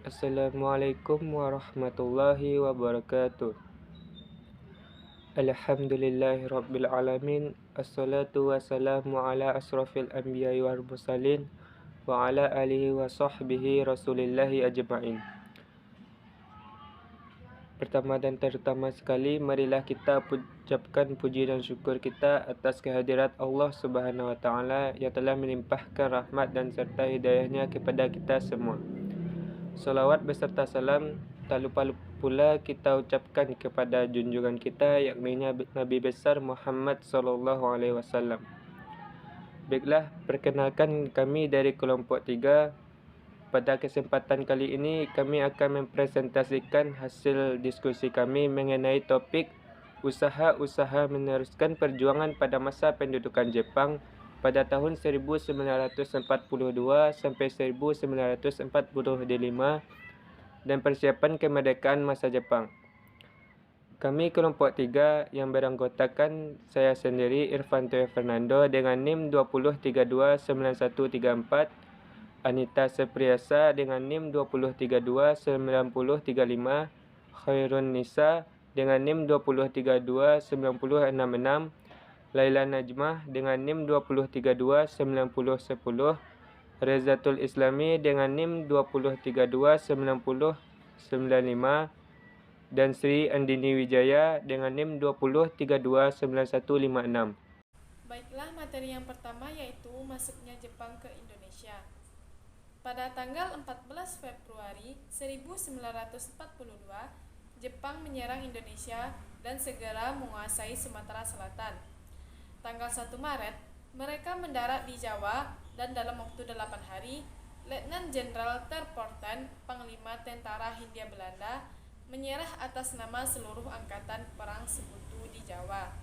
Assalamualaikum warahmatullahi wabarakatuh. Alhamdulillahirabbil alamin. Assalatu wassalamu ala asrofil anbiya'i wal mursalin wa ala alihi wa sahbihi rasulillahi ajma'in. Pertama dan terutama sekali, marilah kita ucapkan puji dan syukur kita atas kehadirat Allah Subhanahu wa taala yang telah melimpahkan rahmat dan serta hidayahnya kepada kita semua. Salawat beserta salam tak lupa pula kita ucapkan kepada junjungan kita, yakni Nabi besar Muhammad sallallahu alaihi wasallam. Baiklah, perkenalkan kami dari kelompok 3. Pada kesempatan kali ini kami akan mempresentasikan hasil diskusi kami mengenai topik usaha-usaha meneruskan perjuangan pada masa pendudukan Jepang pada tahun 1942 sampai 1945 dan persiapan kemerdekaan masa Jepang. Kami kelompok 3 yang beranggotakan saya sendiri Irfanto Fernando dengan NIM 20329134, Anita Sepriasa dengan NIM 20329035, Khairun Nisa dengan NIM 20329066, Laila Najmah dengan NIM 20329010, Rezatul Islami dengan NIM 20329095, dan Sri Andini Wijaya dengan NIM 20329156. Baiklah, materi yang pertama yaitu masuknya Jepang ke Indonesia. Pada tanggal 14 Februari 1942, Jepang menyerang Indonesia dan segera menguasai Sumatera Selatan. Tanggal 1 Maret, mereka mendarat di Jawa dan dalam waktu 8 hari, Letnan Jenderal Terporten, Panglima Tentara Hindia Belanda, menyerah atas nama seluruh angkatan perang sekutu di Jawa.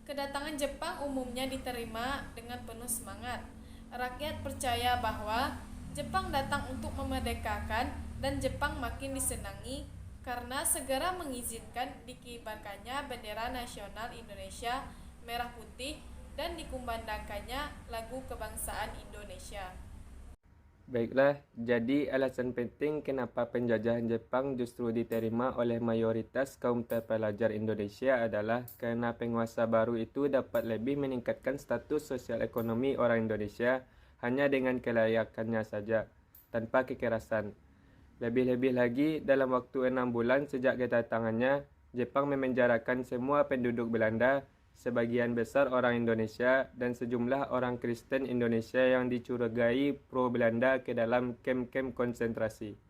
Kedatangan Jepang umumnya diterima dengan penuh semangat. Rakyat percaya bahwa Jepang datang untuk memerdekakan dan Jepang makin disenangi karena segera mengizinkan dikibarkannya bendera nasional Indonesia merah putih dan dikumandangkannya lagu kebangsaan Indonesia. Baiklah, jadi alasan penting kenapa penjajahan Jepang justru diterima oleh mayoritas kaum terpelajar Indonesia adalah karena penguasa baru itu dapat lebih meningkatkan status sosial ekonomi orang Indonesia hanya dengan kelayakannya saja, tanpa kekerasan. Lebih-lebih lagi, dalam waktu 6 bulan sejak kedatangannya, Jepang memenjarakan semua penduduk Belanda, sebagian besar orang Indonesia, dan sejumlah orang Kristen Indonesia yang dicurigai pro-Belanda ke dalam kem-kem konsentrasi.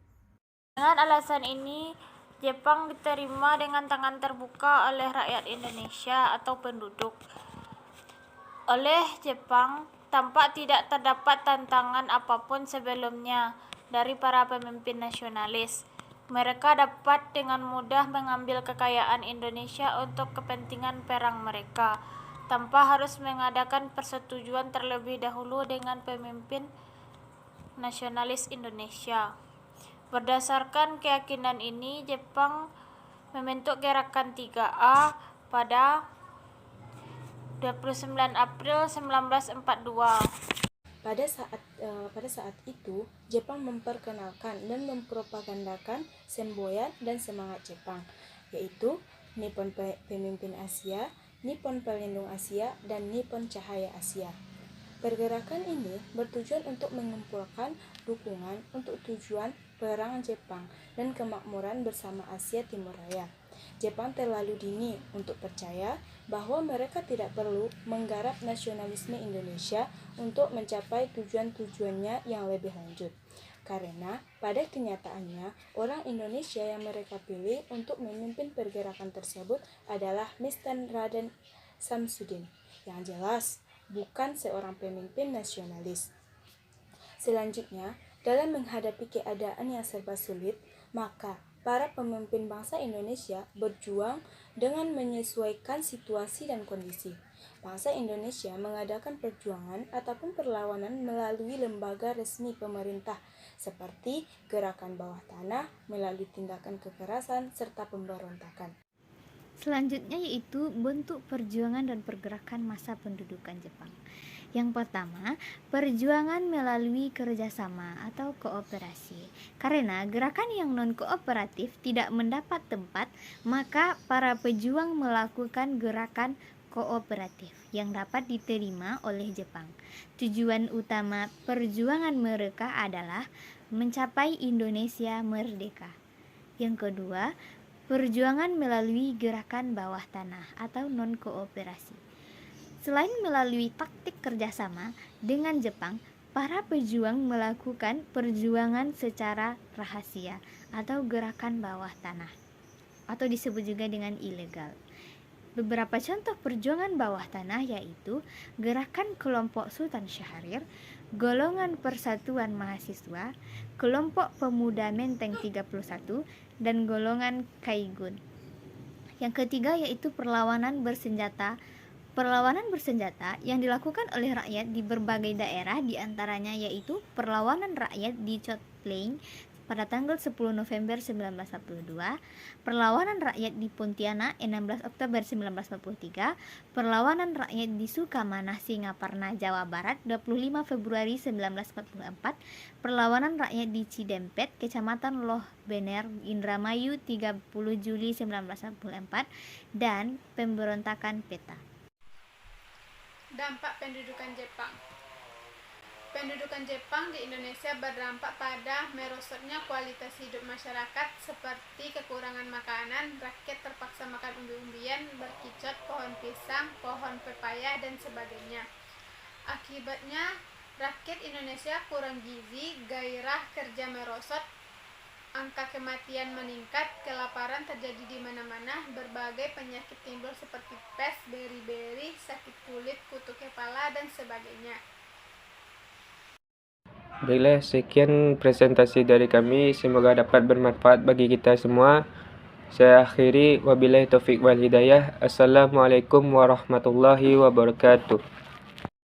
Dengan alasan ini, Jepang diterima dengan tangan terbuka oleh rakyat Indonesia atau penduduk. Oleh Jepang, tampak tidak terdapat tantangan apapun sebelumnya dari para pemimpin nasionalis. Mereka dapat dengan mudah mengambil kekayaan Indonesia untuk kepentingan perang mereka, tanpa harus mengadakan persetujuan terlebih dahulu dengan pemimpin nasionalis Indonesia. Berdasarkan keyakinan ini, Jepang membentuk Gerakan 3A pada 29 April 1942. Pada saat itu, Jepang memperkenalkan dan mempropagandakan semboyan dan semangat Jepang, yaitu Nippon Pemimpin Asia, Nippon Pelindung Asia, dan Nippon Cahaya Asia. Pergerakan ini bertujuan untuk mengumpulkan dukungan untuk tujuan perang Jepang dan kemakmuran bersama Asia Timur Raya. Jepang terlalu dini untuk percaya bahwa mereka tidak perlu menggarap nasionalisme Indonesia untuk mencapai tujuan-tujuannya yang lebih lanjut. Karena pada kenyataannya, orang Indonesia yang mereka pilih untuk memimpin pergerakan tersebut adalah Mr. Raden Samsudin, yang jelas bukan seorang pemimpin nasionalis. Selanjutnya, dalam menghadapi keadaan yang serba sulit, maka para pemimpin bangsa Indonesia berjuang dengan menyesuaikan situasi dan kondisi. Bangsa Indonesia mengadakan perjuangan ataupun perlawanan melalui lembaga resmi pemerintah seperti gerakan bawah tanah, melalui tindakan kekerasan, serta pemberontakan. Selanjutnya yaitu bentuk perjuangan dan pergerakan masa pendudukan Jepang. Yang pertama, perjuangan melalui kerjasama atau kooperasi. Karena gerakan yang non-kooperatif tidak mendapat tempat, maka para pejuang melakukan gerakan kooperatif yang dapat diterima oleh Jepang. Tujuan utama perjuangan mereka adalah mencapai Indonesia merdeka. Yang kedua, perjuangan melalui gerakan bawah tanah atau non-kooperasi. Selain melalui taktik kerjasama dengan Jepang, para pejuang melakukan perjuangan secara rahasia atau gerakan bawah tanah, atau disebut juga dengan ilegal. Beberapa contoh perjuangan bawah tanah yaitu gerakan kelompok Sultan Syahrir, golongan Persatuan Mahasiswa, kelompok pemuda Menteng 31, dan golongan Kaigun. Yang ketiga yaitu perlawanan bersenjata. Perlawanan bersenjata yang dilakukan oleh rakyat di berbagai daerah, diantaranya yaitu perlawanan rakyat di Chot Plain pada tanggal 10 November 1942, perlawanan rakyat di Pontianak 16 Oktober 1943, perlawanan rakyat di Sukamanah, Singaparna, Jawa Barat 25 Februari 1944, perlawanan rakyat di Cidempet, Kecamatan Loh Bener, Indramayu 30 Juli 1944, dan pemberontakan peta. Dampak pendudukan Jepang. Pendudukan Jepang di Indonesia berdampak pada merosotnya kualitas hidup masyarakat seperti kekurangan makanan, rakyat terpaksa makan umbi-umbian, berkicot, pohon pisang, pohon pepaya, dan sebagainya. Akibatnya, rakyat Indonesia kurang gizi, gairah kerja merosot, angka kematian meningkat, kelaparan terjadi di mana-mana, berbagai penyakit timbul seperti pes, beri-beri, sakit kulit, kutu kepala, dan sebagainya. Baiklah, sekian presentasi dari kami. Semoga dapat bermanfaat bagi kita semua. Saya akhiri, wabillahi taufik wal hidayah. Assalamualaikum warahmatullahi wabarakatuh.